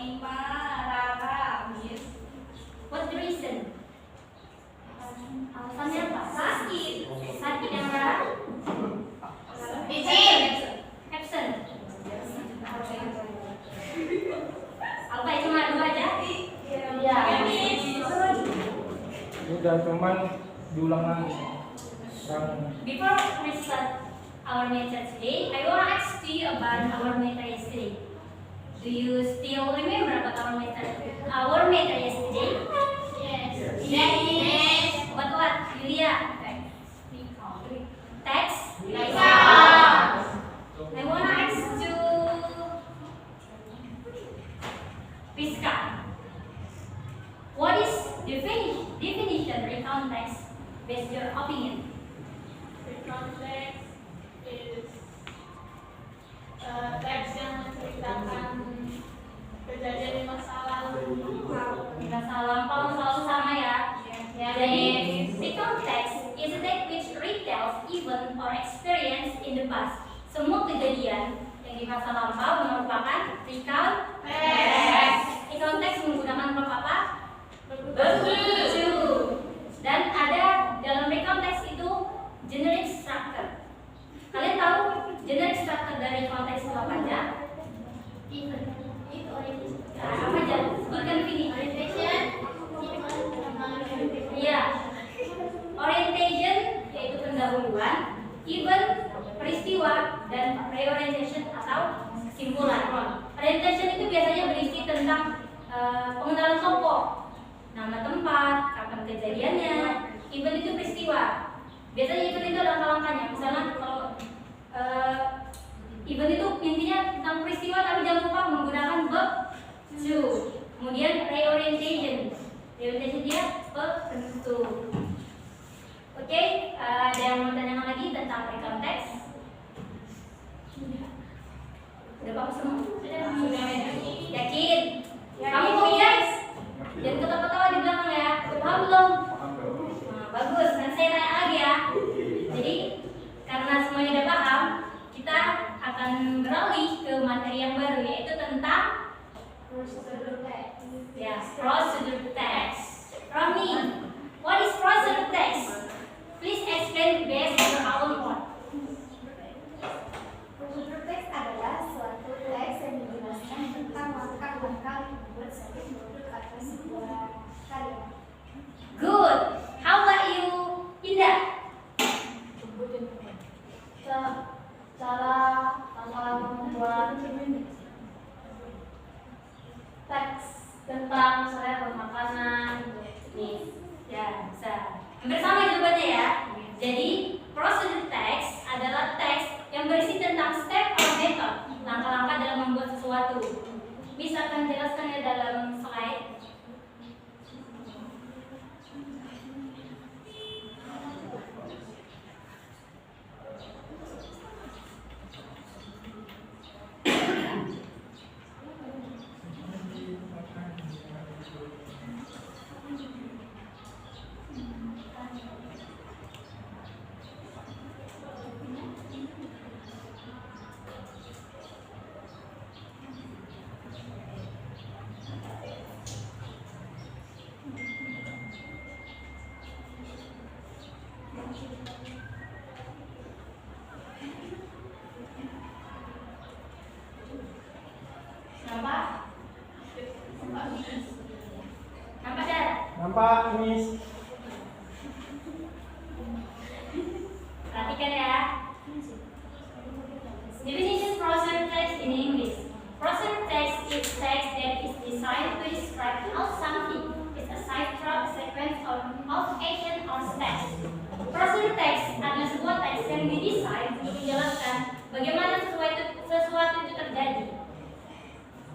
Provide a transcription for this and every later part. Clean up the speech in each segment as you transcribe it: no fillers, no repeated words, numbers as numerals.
Nima, Rara, Miss. What's the reason? Alasannya apa? Sakit. Sakit yang Rara? Absent. Apa itu cuma dua aja? Iya. Miss. Udah cuman diulang lagi. Before we start our meta today, I want to ask you about our meta yesterday. Do you still remember about our meta yesterday? Yes. What? Yulia? Text? I want to ask you, Priska. What is definition recount text based your opinion? Context is teks yang menceritakan kejadian di masa lalu. Di masa lampau selalu sama ya. Jadi recount text is a text which retells event or experience in the past. Semua kejadian yang di masa lampau merupakan recount text. Recount text menggunakan verb apa? To. Dan ada dalam recount text itu generic structure. Kalian tahu generic structure dari konteks itu apa aja? Event. Itu orientation. Apa aja? Ikan fini. Orientation. Iya. Orientation yaitu pendahuluan, event, peristiwa, dan reorientation atau kesimpulan. Orientation itu biasanya berisi tentang pengenalan tokoh, nama tempat, kapan kejadiannya. Event itu peristiwa. Biasanya event itu ada langkah-langkahnya. Misalnya kalau event itu intinya tentang peristiwa, tapi jangan lupa menggunakan verb to. Kemudian reorientation dia penentu. Oke, ada yang mau tanya lagi tentang recount text? Udah paham semua? Sudah. Yakin? Kamu mau ya? Jangan ketawa-ketawa di belakang ya. Udah paham belum? Bagus, nanti saya tanya lagi ya. Jadi karena semuanya udah paham, kita akan beralih ke materi yang baru, yaitu tentang prosedur text. Ya, prosedur text. Roni, what is prosedur text? Please explain based on your own word. Prosedur teks adalah suatu teks yang menjelaskan tentang langkah-langkah yang dibuat sebagai produk atas sebuah karya. Good. How about you, Indah? Cara membuat teks tentang misalnya makanan. Nih, ya bisa. Hampir sama jawabannya ya. Jadi prosedur text adalah teks yang berisi tentang step or method, langkah-langkah dalam membuat sesuatu. Bisa akan jelaskannya dalam slide. Nampak, Miss? Perhatikan ya. Definition prosedur text in English. Prosedur text is text that is designed to describe how something is a sequence of action or steps. Prosedur text adalah sebuah teks yang didesain untuk menjelaskan bagaimana sesuatu itu terjadi.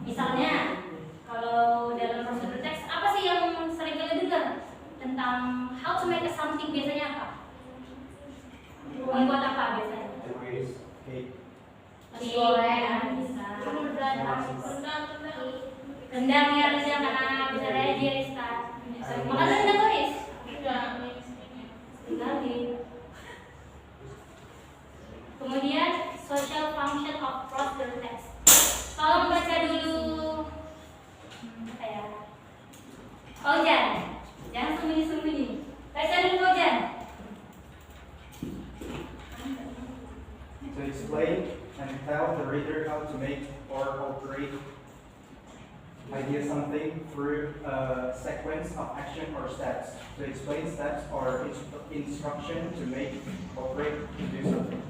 Misalnya, kalau dalam prosedur teks, apa sih yang sering kalian dengar tentang how to make something? Biasanya apa? Membuat apa biasanya? Goreng, bisa. Rendang ya, rendang karena bisa ready Rista. Makan rendang tulis. Tinggalin. Kemudian social function of prosedur text. Tolong baca dulu idea something through a sequence of action or steps. To explain steps or instruction to make or break to do something.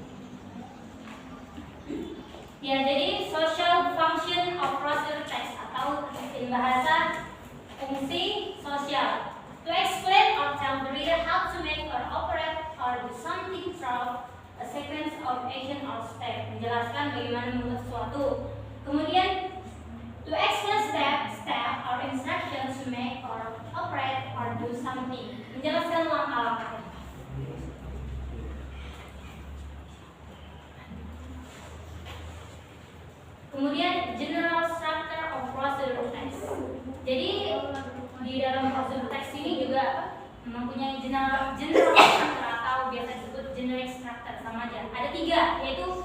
Ya, jadi social function of procedure text atau in bahasa fungsi sosial. To explain or tell the reader how to make or operate or do something through a sequence of action or step. Menjelaskan bagaimana membuat sesuatu. Kemudian to explain step or instructions to make or operate or do something. Menjelaskan langkah-langkah. Kemudian general structure of procedure text. Jadi di dalam procedure text ini juga mempunyai general structure atau biasa disebut generic structure, sama aja. Ada 3, yaitu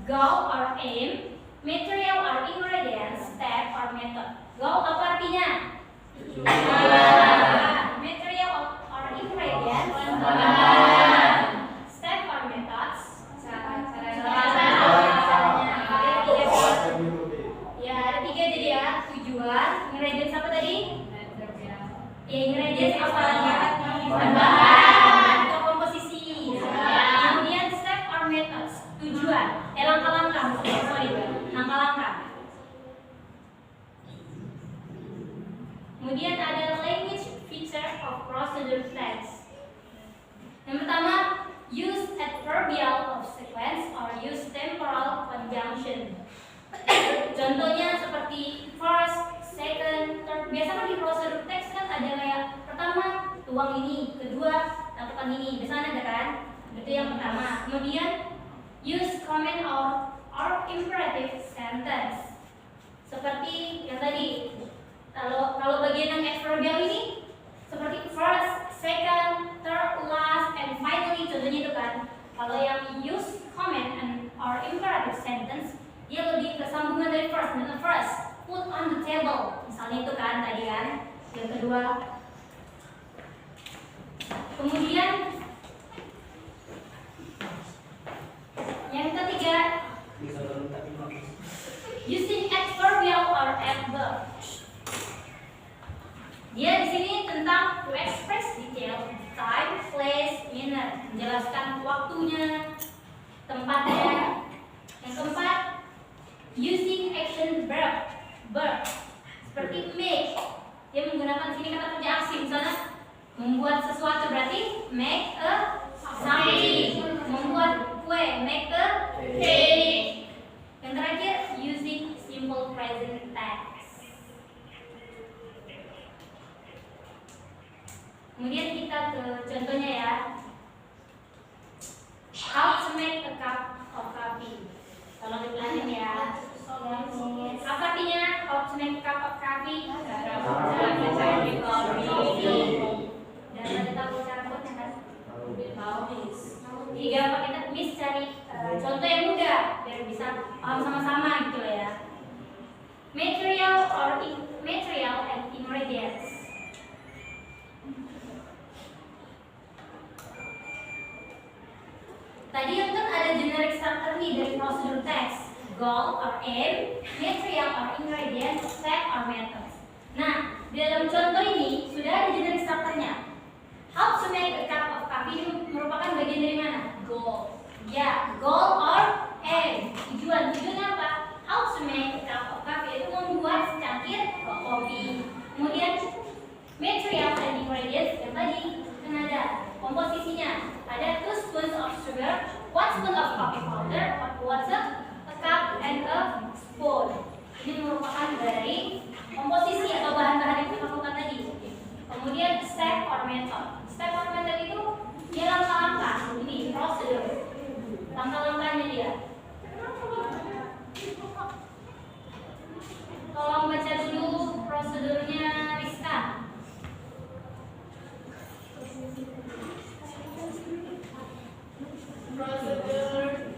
goal or aim, material or ingredients, step or method. Goal apa artinya? Material or ingredients, step or methods, ya ada 3 jadi ya. Tujuan, ingredients apa tadi? Ya, ingredients apa ya? Bahan atau komposisi. Kemudian step or methods, tujuan, langkah-langkah, langkah-langkah. Kemudian ada language feature of procedure text. Yang pertama, use adverbial of sequence or use temporal conjunction. Contohnya seperti first, second, third. Biasa kan di procedure text kan ada kayak pertama tuang ini, kedua lakukan ini. Biasanya ada kan? Itu yang pertama. Kemudian use command or imperative sentence. Seperti yang tadi. Kalau bagian yang adverbial ini seperti first, second, third, last, and finally. Contohnya itu kan. Kalau yang use command or imperative sentence, dia lebih ke sambungan dari first. Misalnya first, put on the table. Misalnya itu kan tadi kan. Yang kedua. Kemudian yang ketiga, using adverbial or adverb. Dia di sini tentang to express detail, time, place, manner, menjelaskan waktunya, tempatnya. Yang keempat, using action verb, seperti make. Dia menggunakan sini kata kerja aksi, misalnya membuat sesuatu berarti make a something, membuat kue, make a cake. Yang terakhir, using simple present tense. Kemudian kita ke contohnya ya. How to make a cup of coffee. Tolong dipelajarin ya. Apa artinya how to make a cup of coffee? Dan ada tahu cara buatnya kan? Jadi gampang kita miss cari contoh yang mudah biar bisa paham sama-sama gitu ya. Material and ingredients. Tadi kan ada generic structure nih dari procedure text, goal or aim, material or ingredient, step or methods. Nah, di dalam contoh ini sudah ada generic structure-nya. How to make a cup of coffee ini merupakan bagian dari mana? Goal. Ya, goal or aim. Tujuannya apa? How to make a cup of coffee itu membuat secangkir kopi. Kemudian material and ingredients yang tadi kan ada komposisinya. Ada 2 spoons of sugar, 1 spoon of coffee powder, hot water, a cup, and a spoon. Ini merupakan dari komposisi atau bahan-bahan yang kita lakukan tadi. Kemudian step or method. Step or method itu dia langkah-langkah. Ini prosedur. Langkah-langkahnya dia. Tolong baca dulu prosedurnya Rizka. Procedure.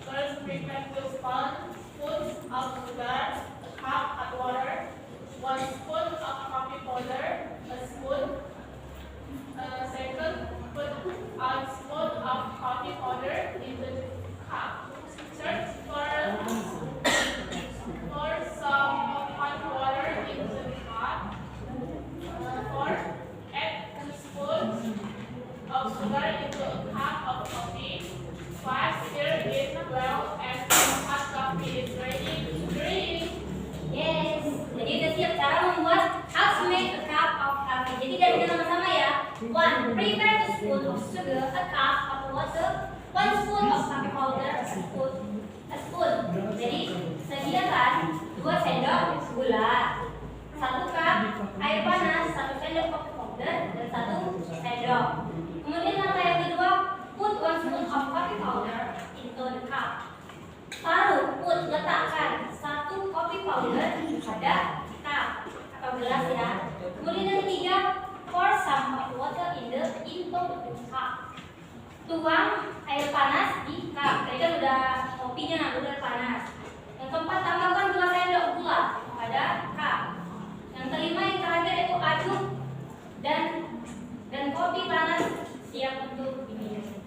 First, prepare the spoons of sugar, cup, and water. to make a cup of coffee. Jadi dari sama-sama ya. 1. Prepare a spoon of sugar, a cup of water, 1 spoon of coffee powder, a spoon. Jadi sediakan 2 sendok gula, 1 cup air panas, 1 sendok coffee powder, dan 1 sendok. Kemudian langkah yang kedua, put 1 spoon of coffee powder into the cup. Letakkan 1 coffee powder pada cup atau gelas ya. Kemudian yang ketiga, pour some hot water into the cup. Tuang air panas di cup. Tadi kan udah kopinya udah panas. Yang keempat, tambahkan 2 sendok gula pada cup. Yang kelima, yang terakhir itu aduk dan kopi panas siap untuk diminum.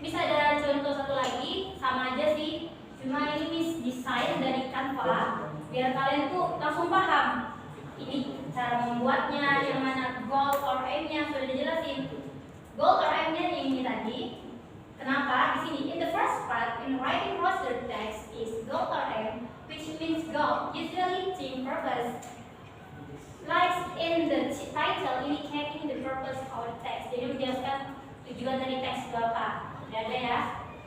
Bisa ada contoh satu lagi, sama aja sih, cuma ini Miss desain dari Canva biar kalian tuh langsung paham ini cara membuatnya, yang mana goal or aim-nya sudah dijelasin. Goal or aim-nya ini tadi. Kenapa? Di sini in the first part in writing roster text is goal or aim, which means goal, usually team purpose. Like in the title indicating the purpose of the text. Jadi menjelaskan tujuan dari teks itu apa. Ada ya.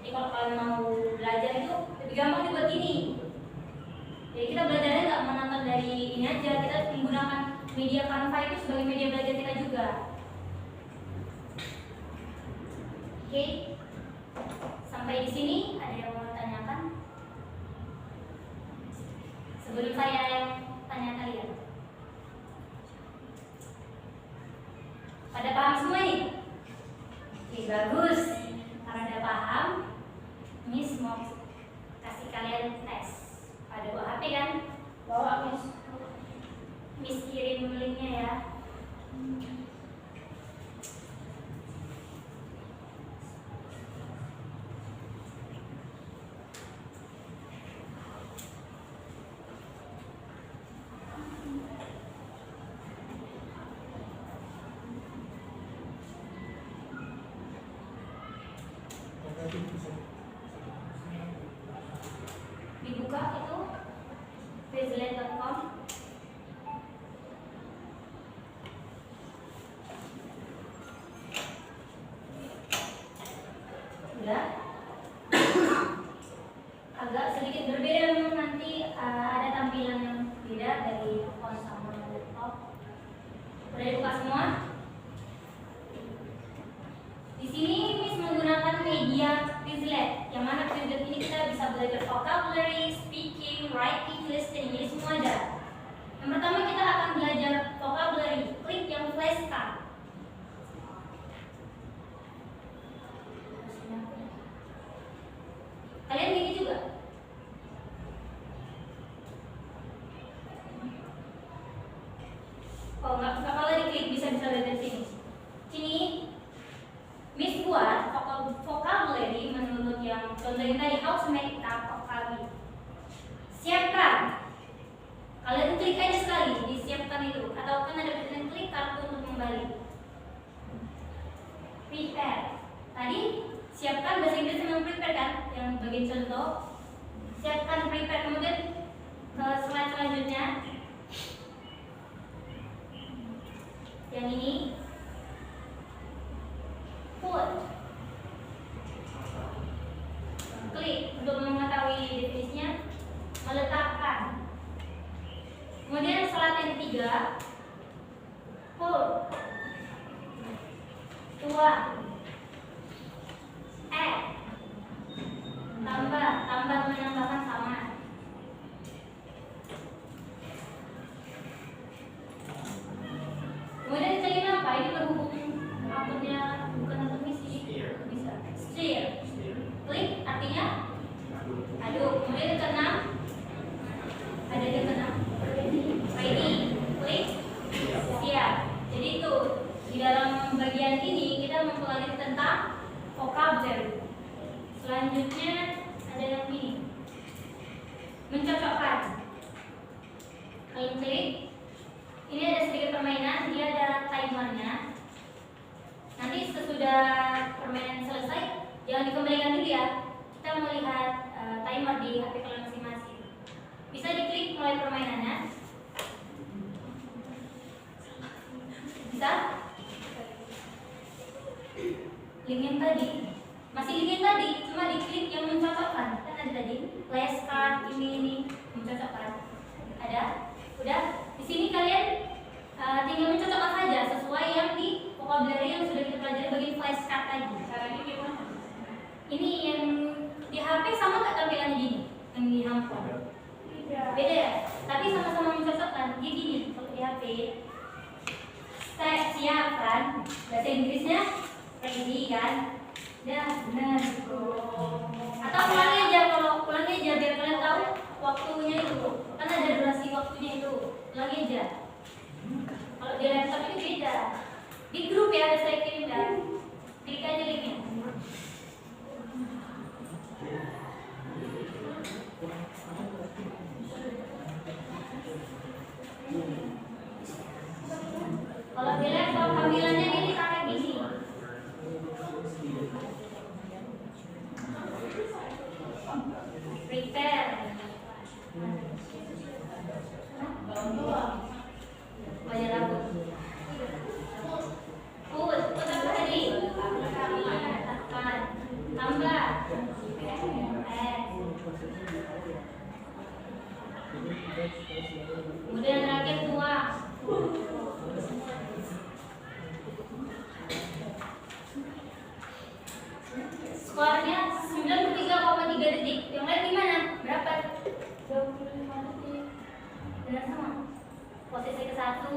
Jadi kalau kalian mau belajar itu lebih gampang dibuat ini. Jadi kita belajarnya nggak menonton dari ini aja, kita menggunakan media Canva itu sebagai media belajar kita juga. Oke, sampai di sini ada yang mau tanyakan? Sebelum saya tanya kalian, pada paham semua nih? Oke, bagus. Karena udah paham, Miss mau kasih kalian tes. Pada bawa HP kan? Bawa Miss. Miss kirim linknya ya. Dibuka itu quizlet.com. Udah. Agak sedikit berbeda memang, nanti ada tampilan yang beda dari phone sama laptop. Udah dibuka semua? Di sini Miss menggunakan media Quizlet, yang mana Quizlet ini kita bisa belajar vocabulary, speaking, writing, listening, jadi semua ada. Yang pertama kita akan belajar vocabulary. Klik yang flashcard. Kalian gini juga? Oh, nggak apa-apa diklik, bisa belajar sini. Sini Miss buat vocabulary menurut yang contohnya tadi, how to make a cup of coffee. Siapkan. Kalian klik aja sekali, disiapkan itu. Atau kan ada tulisan klik kartu untuk kembali. Prepare. Tadi siapkan, bahasa Inggris memang prepare kan, yang bagian contoh. Siapkan prepare, kemudian ke slide selanjutnya. Yang ini. Put. Klik untuk mengetahui definisinya. Meletakkan. Kemudian slide yang ketiga. Put. Tuang. Add. Tambah menambahkan sama. Kemudian kelima apa? Ini berhubung akunnya bukan akun misi. Bisa. Stir. Klik artinya aduk. Kemudian yang keenam, ada yang keenam. Ready. Klik. Siap. Jadi itu di dalam bagian ini kita mempelajari tentang vocabulary. Selanjutnya ada yang ini, mencocokkan. Kalian klik. Ini ada sedikit permainan, dia ada timernya. Nanti sesudah permainan selesai, jangan dikembalikan dulu ya. Kita melihat timer di HP kalian masing-masing. Bisa diklik mulai permainannya. link yang tadi, masih link yang tadi, cuma diklik yang mencocokkan. Kan ada tadi flashcard ini mencocokkan. Ada, udah. Di sini kalian tinggal mencocokkan saja sesuai yang di vocabulary yang sudah kita pelajari bagian flashcard tadi. Caranya gimana? Ini yang di HP sama nggak tampilannya gini? Yang di handphone? Beda ya? Tapi sama-sama mencocokkan. Dia gini kalau di HP. Saya siap kan? Bahasa Inggrisnya ready kan? Ya benar. Atau ulangi aja, kalau ulangi aja biar kalian tahu waktunya itu. Kan ada durasi waktunya itu. Ulangi aja. Kalau di laptop itu beda. Di grup ya ada saya kirim ya. Klik aja linknya. Kalau di laptop tampilannya ini kayak gini. Prepare. Bayar rambut. Put apa tadi? Tekan. Tambah. Kemudian terakhir tuang. Skornya 93,3 detik. Yang lain gimana? Berapa? 25 detik. Benar sama. Posisi ke-1.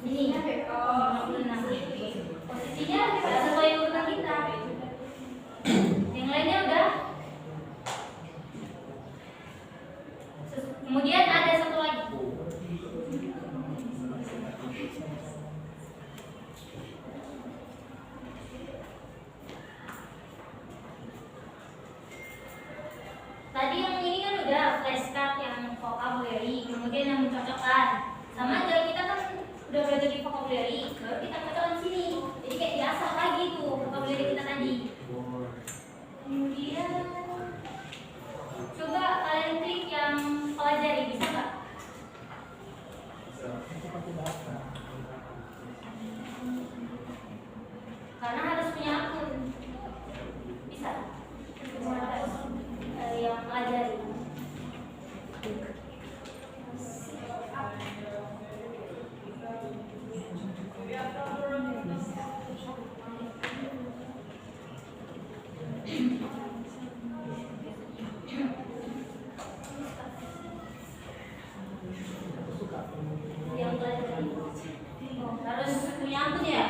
Ini 56. Posisinya sesuai urutan kita. Yang lainnya udah. Kemudian ada satu lagi. Tadi yang ini kan udah flashcard yang vocabulary, kemudian yang mencocokkan. Sama aja kita kan udah belajar di vocabulary, baru kita cocokkan sini. Jadi kayak diasah lagi tuh vocabulary kita tadi. Kemudian coba kalian klik yang pelajari, bisa nggak? Karena harus punya akun. Bisa? Yang pelajari. Yang pelajari. Oh, harus punya akun ya?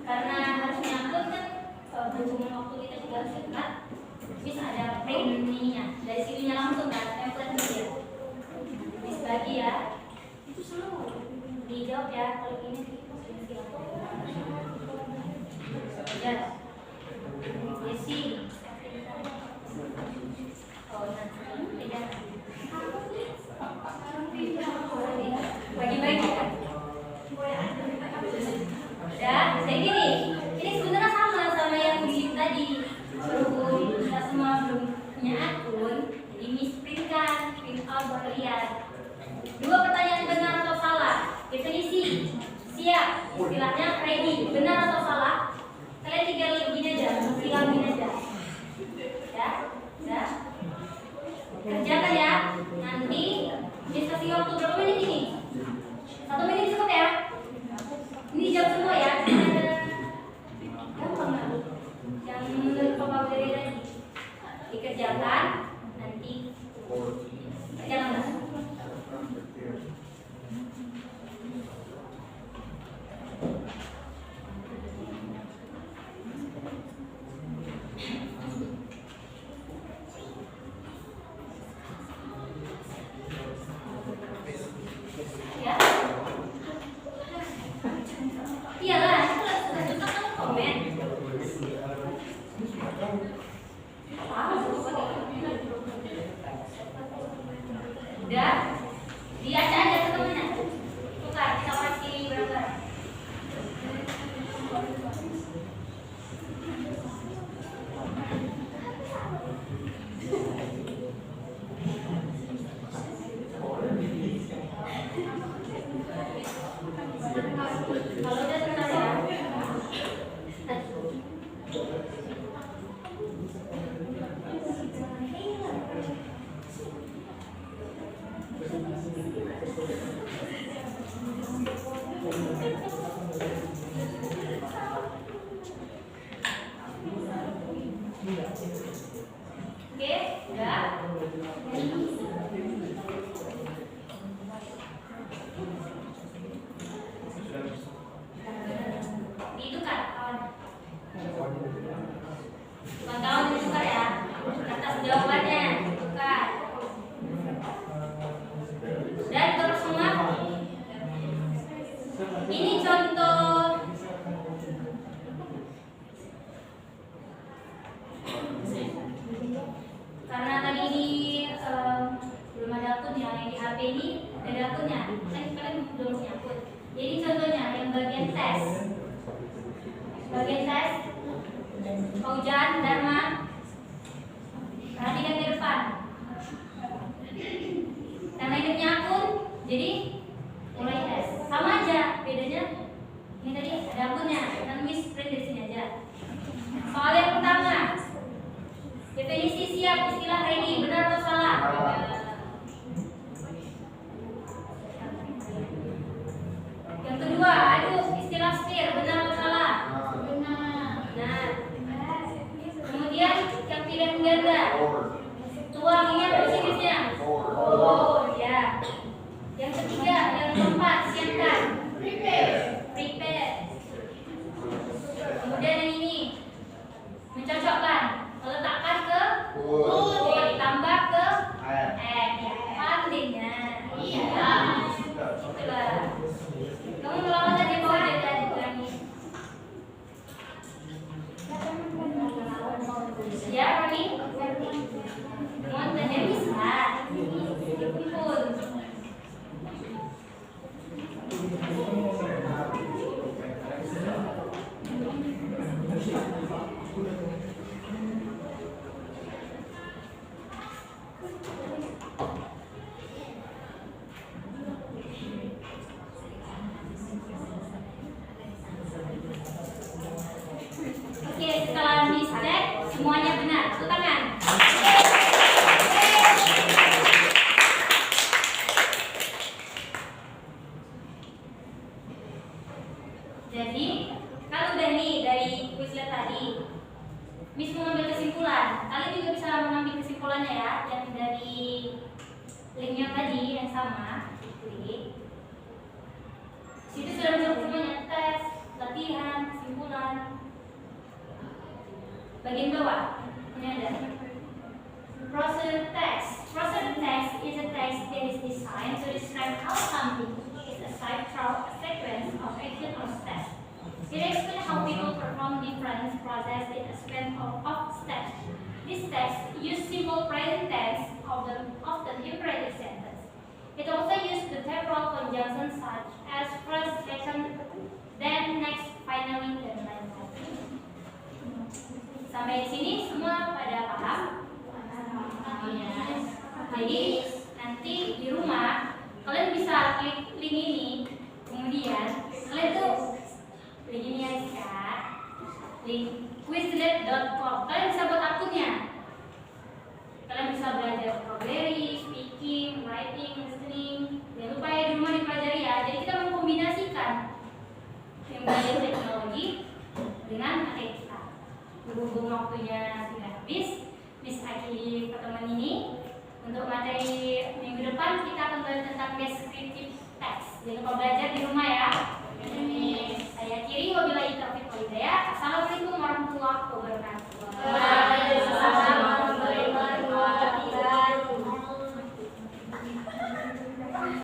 Karena harus nyangkut kan berhubungan waktu kita juga harus dekat, bisa ada print ininya dari situnya langsung kan template dia bisa bagi ya, itu semua dijawab ya. Kalau ini ya Jesse bagi-bagi ya, jadi gini, ini sebenarnya sama yang di tadi. Berhubung kita semua belum punya akun, jadi print out buat kalian. 2 pertanyaan benar atau salah. Definisi siap, istilahnya ready, benar atau salah. Kalian tinggal gini aja, bilangin aja. Ya, kerjakan ya. Nanti diskusi waktu berapa menit ini? 1 menit cukup ya. Ini jawab semua ya. Gampang nggak? Yang menurut vocabulary tadi dikerjakan, nanti kerjakan nggak? Kalau udah sebentar ya. Oke, udah. Ditukar kawan. Kawan-kawan ditukar ya. Atas jawabannya ditukar. Dan terus semua. Ini contoh. Karena tadi ini belum ada akunnya, yang di HP ini ada akunnya. Kalian belum punya akun. Jadi contohnya yang bagian tes. Bagian tes. Paujan, Dharma. Perhatikan di depan. Karena ini punya akun, jadi mulai tes. Sama aja, bedanya ini tadi ada akunnya. Dan Miss print di sini aja. Soal yang pertama. Definisi siap, istilah ready, benar atau salah? Yang kedua, aduh, istilah steer, benar atau salah? Benar. Kemudian yang pilihan ganda. Tuang, ingat bahasa Inggrisnya? Oh, ya. Yang ketiga, yang keempat, siapkan. Prepare. Kemudian yang ini, mencocokkan. Meletakkan ke ditambah ke pandingnya. Iya. Itulah. Kamu melawan aja bawah dari tadi. Ya, Roni. Montennya bisa. Dikumpul. Oke, setelah dicek semuanya benar. Tepuk tangan. Jadi, kalau udah nih dari Quizlet tadi, Miss mau ambil kesimpulan. Kalian juga bisa mengambil kesimpulannya ya, yang dari linknya tadi yang sama. Klik. Situ sudah menjawab semuanya, tes, latihan, kesimpulan. Bagian bawah ini ada procedure text. Procedure text is a text that is designed to describe how something is achieved through a sequence of action or steps. It explains how people perform different processes in a span of steps. This text uses simple present tense often imperative sentence. It also uses the temporal conjunctions such as first, second, then, next, finally, dan lain-lain. Sampai di sini semua pada paham? Ya. Jadi nanti di rumah kalian bisa klik link ini, kemudian kalian tuh link ini ya, link quizlet.com. Kalian bisa buat akunnya. Kalian bisa belajar vocabulary, speaking, writing, listening. Jangan lupa ya di rumah dipelajari ya. Jadi kita mengkombinasikan yang belajar teknologi dengan materi kita. Berhubung waktunya sudah habis, Miss akhiri pertemuan ini. Untuk materi minggu depan kita akan belajar tentang descriptive text. Jangan lupa belajar di rumah ya.